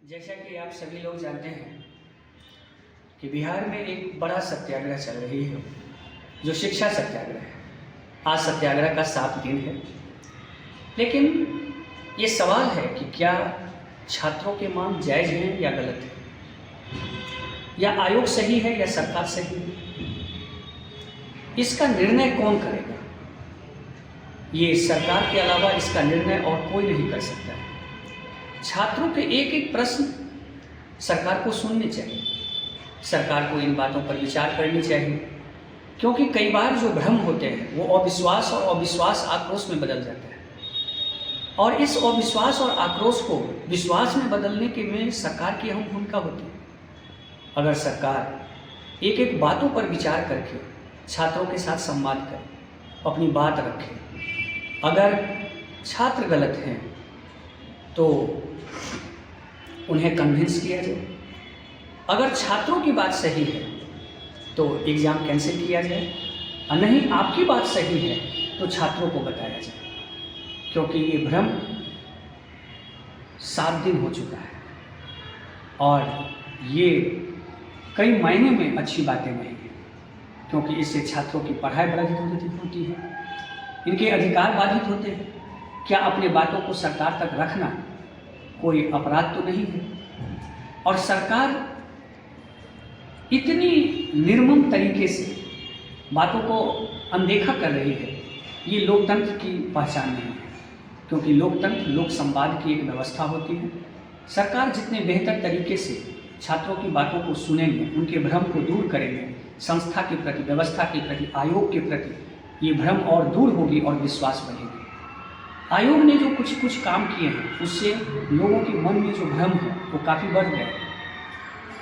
जैसा कि आप सभी लोग जानते हैं कि बिहार में एक बड़ा सत्याग्रह चल रही है जो शिक्षा सत्याग्रह है। आज सत्याग्रह का 7 दिन है, लेकिन ये सवाल है कि क्या छात्रों के मांग जायज़ हैं या गलत है, या आयोग सही है या सरकार सही है। इसका निर्णय कौन करेगा? ये सरकार के अलावा इसका निर्णय और कोई नहीं कर सकता है। छात्रों के एक एक प्रश्न सरकार को सुनने चाहिए, सरकार को इन बातों पर विचार करनी चाहिए, क्योंकि कई बार जो भ्रम होते हैं वो अविश्वास और अविश्वास आक्रोश में बदल जाता है, और इस अविश्वास और आक्रोश को विश्वास में बदलने के में सरकार की अहम भूमिका होती है। अगर सरकार एक एक बातों पर विचार करके छात्रों के साथ संवाद करे, अपनी बात रखे, अगर छात्र गलत हैं तो उन्हें कन्विंस किया जाए, अगर छात्रों की बात सही है तो एग्ज़ाम कैंसिल किया जाए, और नहीं आपकी बात सही है तो छात्रों को बताया जाए, क्योंकि ये भ्रम 7 दिन हो चुका है और ये कई मायने में अच्छी बातें नहीं हैं, क्योंकि इससे छात्रों की पढ़ाई बाधित होती है, इनके अधिकार बाधित होते हैं। क्या अपने बातों को सरकार तक रखना कोई अपराध तो नहीं है? और सरकार इतनी निर्मम तरीके से बातों को अनदेखा कर रही है, ये लोकतंत्र की पहचान नहीं है, क्योंकि लोकतंत्र लोक संवाद की एक व्यवस्था होती है। सरकार जितने बेहतर तरीके से छात्रों की बातों को सुनेंगे, उनके भ्रम को दूर करेंगे, संस्था के प्रति, व्यवस्था के प्रति, आयोग के प्रति ये भ्रम और दूर होगी और विश्वास बढ़ेगी। आयोग ने जो कुछ काम किए हैं उससे लोगों के मन में जो भ्रम है वो काफ़ी बढ़ गया है,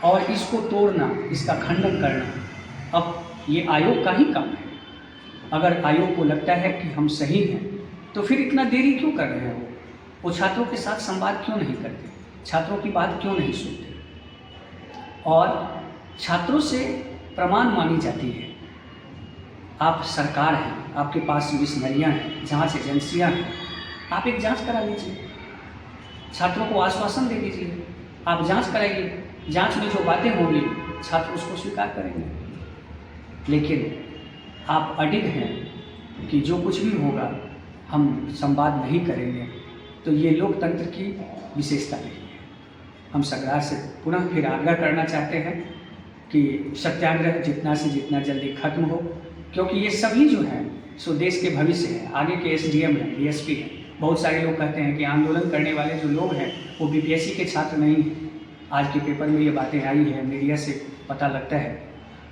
और इसको तोड़ना, इसका खंडन करना अब ये आयोग का ही काम है। अगर आयोग को लगता है कि हम सही हैं तो फिर इतना देरी क्यों कर रहे हैं? वो छात्रों के साथ संवाद क्यों नहीं करते, छात्रों की बात क्यों नहीं सुनते, और छात्रों से प्रमाण मांगी जाती है। आप सरकार हैं, आपके पास मिशनरियाँ हैं, जांच एजेंसियाँ हैं, आप एक जांच करा लीजिए, छात्रों को आश्वासन दे दीजिए, आप जांच कराइए, जांच में जो बातें होंगी छात्र उसको स्वीकार करेंगे। लेकिन आप अडिग हैं कि जो कुछ भी होगा हम संवाद नहीं करेंगे, तो ये लोकतंत्र की विशेषता नहीं है। हम सरकार से पुनः फिर आग्रह करना चाहते हैं कि सत्याग्रह जितना से जितना जल्दी खत्म हो, क्योंकि ये सभी जो हैं सो देश के भविष्य है, आगे के SDM हैं, DSP हैं। बहुत सारे लोग कहते हैं कि आंदोलन करने वाले जो लोग हैं वो BPSC के छात्र नहीं हैं। आज के पेपर में ये बातें आई है, मीडिया से पता लगता है,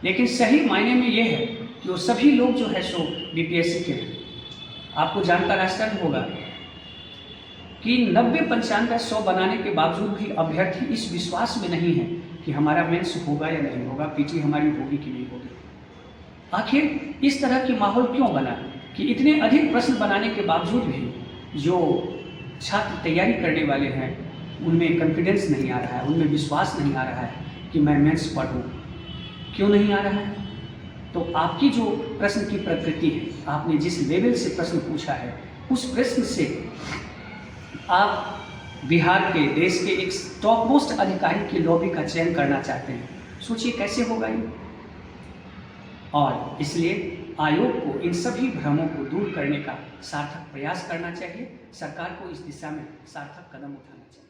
लेकिन सही मायने में ये है कि वो सभी लोग जो है सो BPSC के हैं। आपको जानकर आश्चर्य होगा कि 90, 95, 100 बनाने के बावजूद भी अभ्यर्थी इस विश्वास में नहीं है कि हमारा मेंस होगा या नहीं होगा, PT हमारी होगी कि नहीं होगी। आखिर इस तरह की माहौल क्यों बना कि इतने अधिक प्रश्न बनाने के बावजूद भी जो छात्र तैयारी करने वाले हैं उनमें कॉन्फिडेंस नहीं आ रहा है, उनमें विश्वास नहीं आ रहा है कि मैं मेंस पढ़ूँ। क्यों नहीं आ रहा है? तो आपकी जो प्रश्न की प्रकृति है, आपने जिस लेवल से प्रश्न पूछा है उस प्रश्न से आप बिहार के, देश के एक टॉप मोस्ट अधिकारी के लॉबी का चयन करना चाहते हैं। सोचिए कैसे होगा ये। और इसलिए आयोग को इन सभी भ्रमों को दूर करने का सार्थक प्रयास करना चाहिए, सरकार को इस दिशा में सार्थक कदम उठाना चाहिए।